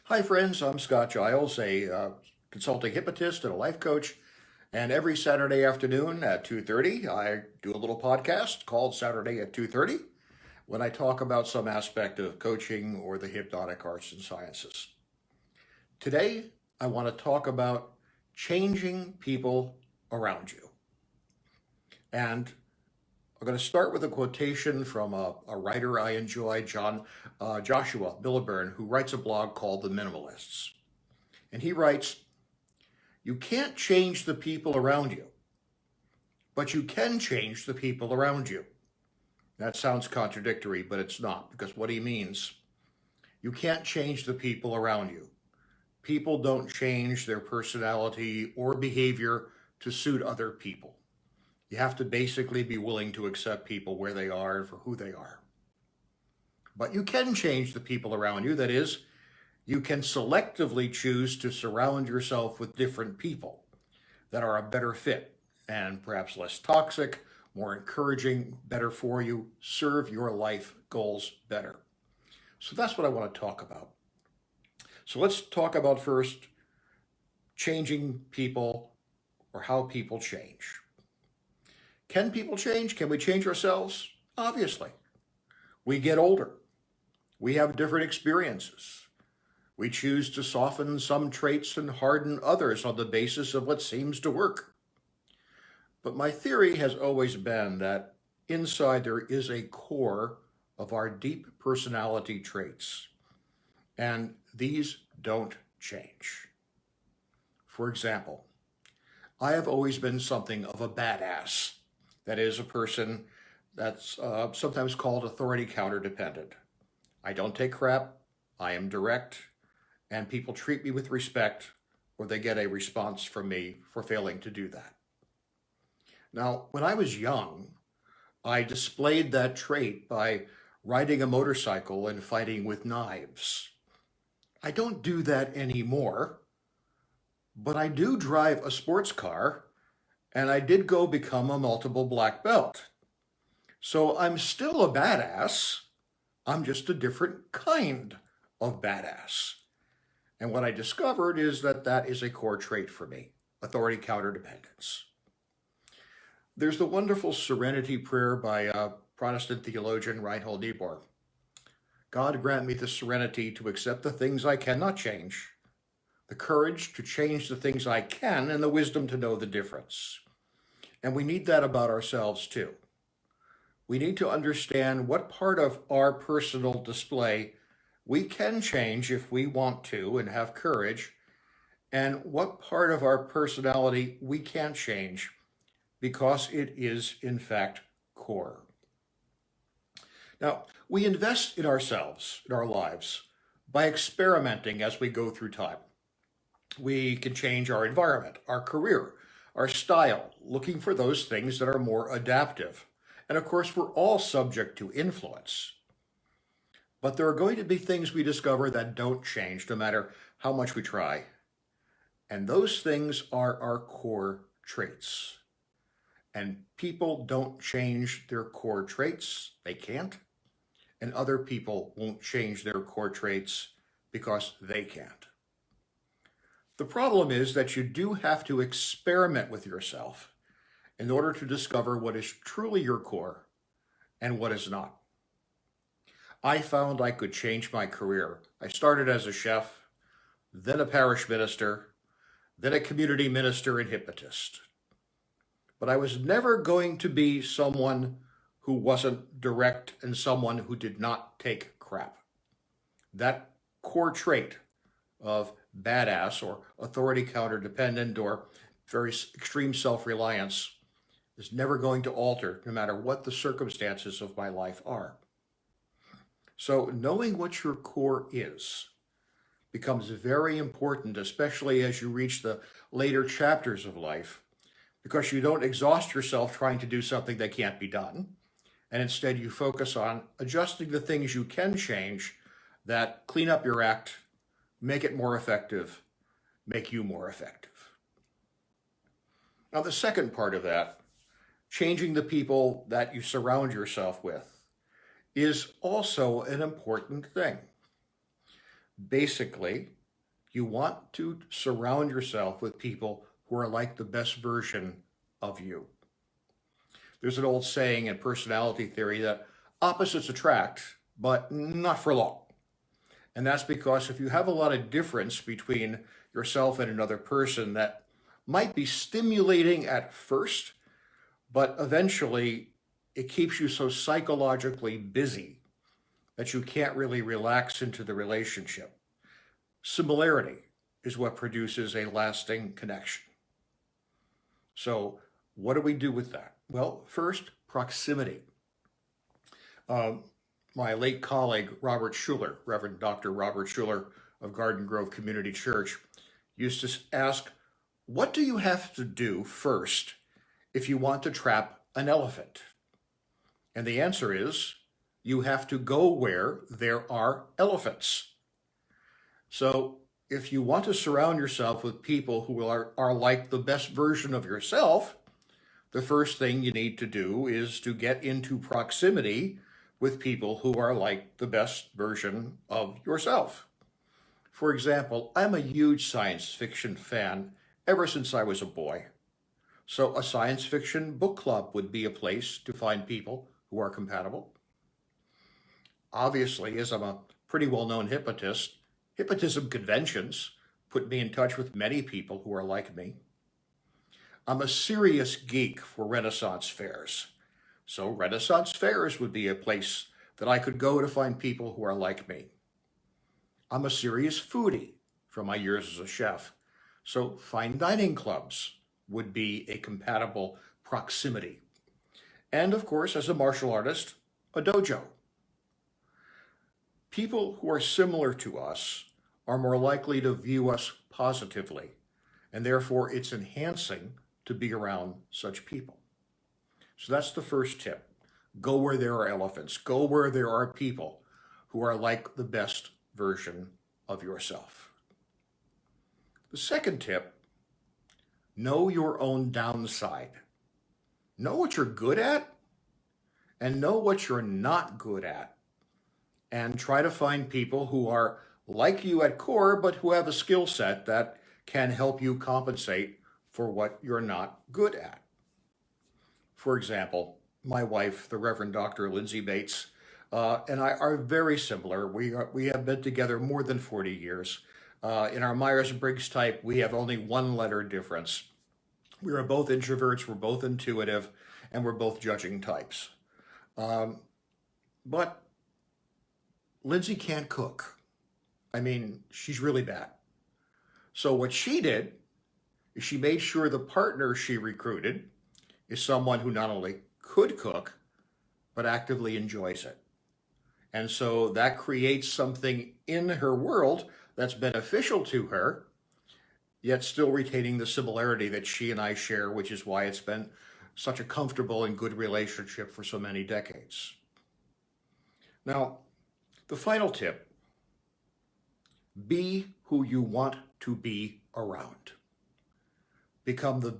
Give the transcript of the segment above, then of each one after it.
Hi, friends. I'm Scott Giles, a consulting hypnotist and a life coach. And every Saturday afternoon at 2:30, I do a little podcast called Saturday at 2:30 when I talk about some aspect of coaching or the hypnotic arts and sciences. Today, I want to talk about changing people around you. And I'm going to start with a quotation from a writer I enjoy, Joshua Milliburn, who writes a blog called The Minimalists. And he writes, "You can't change the people around you, but you can change the people around you." That sounds contradictory, but it's not, because what he means, you can't change the people around you. People don't change their personality or behavior to suit other people. You have to basically be willing to accept people where they are and for who they are. But you can change the people around you. That is, you can selectively choose to surround yourself with different people that are a better fit and perhaps less toxic, more encouraging, better for you, serve your life goals better. So that's what I want to talk about. So let's talk about first changing people or how people change. Can people change? Can we change ourselves? Obviously. We get older. We have different experiences. We choose to soften some traits and harden others on the basis of what seems to work. But my theory has always been that inside there is a core of our deep personality traits, and these don't change. For example, I have always been something of a badass. That is, a person that's sometimes called authority counter dependent. I don't take crap, I am direct, and people treat me with respect or they get a response from me for failing to do that. Now, when I was young, I displayed that trait by riding a motorcycle and fighting with knives. I don't do that anymore, but I do drive a sports car, and I did go become a multiple black belt. So I'm still a badass. I'm just a different kind of badass. And what I discovered is that that is a core trait for me, authority counter dependence. There's the wonderful serenity prayer by Protestant theologian Reinhold Niebuhr. God grant me the serenity to accept the things I cannot change, the courage to change the things I can, and the wisdom to know the difference. And we need that about ourselves too. We need to understand what part of our personal display we can change if we want to and have courage, and what part of our personality we can't change because it is, in fact, core. Now, we invest in ourselves, in our lives, by experimenting as we go through time. We can change our environment, our career, our style, looking for those things that are more adaptive. And of course, we're all subject to influence. But there are going to be things we discover that don't change no matter how much we try. And those things are our core traits. And people don't change their core traits. They can't. And other people won't change their core traits because they can't. The problem is that you do have to experiment with yourself in order to discover what is truly your core and what is not. I found I could change my career. I started as a chef, then a parish minister, then a community minister and hypnotist. But I was never going to be someone who wasn't direct and someone who did not take crap. That core trait of badass or authority counter dependent or very extreme self-reliance is never going to alter no matter what the circumstances of my life are. So knowing what your core is becomes very important, especially as you reach the later chapters of life, because you don't exhaust yourself trying to do something that can't be done. And instead you focus on adjusting the things you can change that clean up your act, make it more effective, make you more effective. Now, the second part of that, changing the people that you surround yourself with, is also an important thing. Basically, you want to surround yourself with people who are like the best version of you. There's an old saying in personality theory that opposites attract, but not for long. And that's because if you have a lot of difference between yourself and another person, that might be stimulating at first, but eventually it keeps you so psychologically busy that you can't really relax into the relationship. Similarity is what produces a lasting connection. So, what do we do with that? Well, first, proximity. Um, my late colleague, Robert Schuller, Reverend Dr. Robert Schuller of Garden Grove Community Church, used to ask, what do you have to do first if you want to trap an elephant? And the answer is, you have to go where there are elephants. So if you want to surround yourself with people who are like the best version of yourself, the first thing you need to do is to get into proximity with people who are like the best version of yourself. For example, I'm a huge science fiction fan ever since I was a boy. So a science fiction book club would be a place to find people who are compatible. Obviously, as I'm a pretty well-known hypnotist, hypnotism conventions put me in touch with many people who are like me. I'm a serious geek for Renaissance fairs. So Renaissance fairs would be a place that I could go to find people who are like me. I'm a serious foodie from my years as a chef. So fine dining clubs would be a compatible proximity. And of course, as a martial artist, a dojo. People who are similar to us are more likely to view us positively, and therefore it's enhancing to be around such people. So that's the first tip. Go where there are elephants. Go where there are people who are like the best version of yourself. The second tip, know your own downside. Know what you're good at and know what you're not good at. And try to find people who are like you at core, but who have a skill set that can help you compensate for what you're not good at. For example, my wife, the Reverend Dr. Lindsay Bates, and I are very similar. We have been together more than 40 years. In our Myers-Briggs type, we have only one letter difference. We are both introverts, we're both intuitive, and we're both judging types. But Lindsay can't cook. I mean, she's really bad. So what she did is she made sure the partner she recruited is someone who not only could cook, but actively enjoys it. And so that creates something in her world that's beneficial to her, yet still retaining the similarity that she and I share, which is why it's been such a comfortable and good relationship for so many decades. Now, the final tip, be who you want to be around. Become the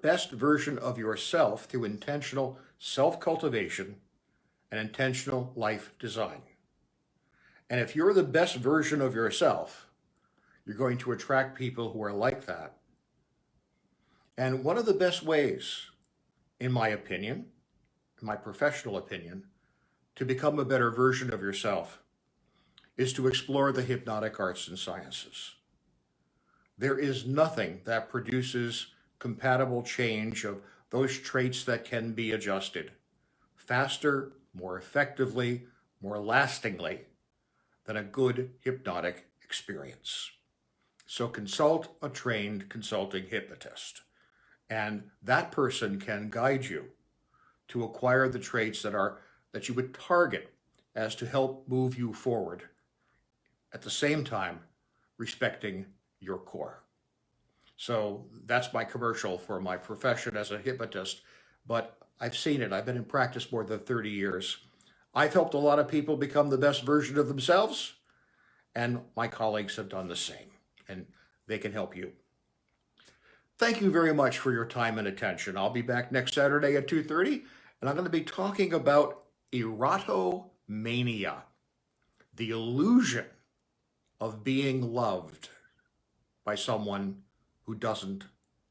best version of yourself through intentional self-cultivation and intentional life design. And if you're the best version of yourself, you're going to attract people who are like that. And one of the best ways, in my opinion, in my professional opinion, to become a better version of yourself is to explore the hypnotic arts and sciences. There is nothing that produces compatible change of those traits that can be adjusted faster, more effectively, more lastingly than a good hypnotic experience. So consult a trained consulting hypnotist, and that person can guide you to acquire the traits that you would target as to help move you forward, at the same time respecting your core. So that's my commercial for my profession as a hypnotist, but I've seen it. I've been in practice more than 30 years. I've helped a lot of people become the best version of themselves, and my colleagues have done the same, and they can help you. Thank you very much for your time and attention. I'll be back next Saturday at 2:30, and I'm going to be talking about erotomania, the illusion of being loved by someone who doesn't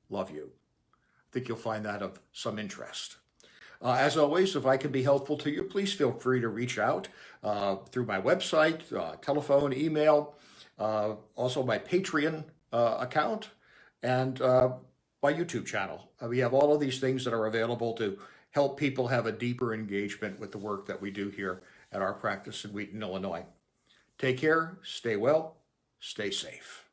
love you. I think you'll find that of some interest. As always, if I can be helpful to you, please feel free to reach out through my website, telephone, email, also my Patreon account, and my YouTube channel. We have all of these things that are available to help people have a deeper engagement with the work that we do here at our practice in Wheaton, Illinois. Take care, stay well, stay safe.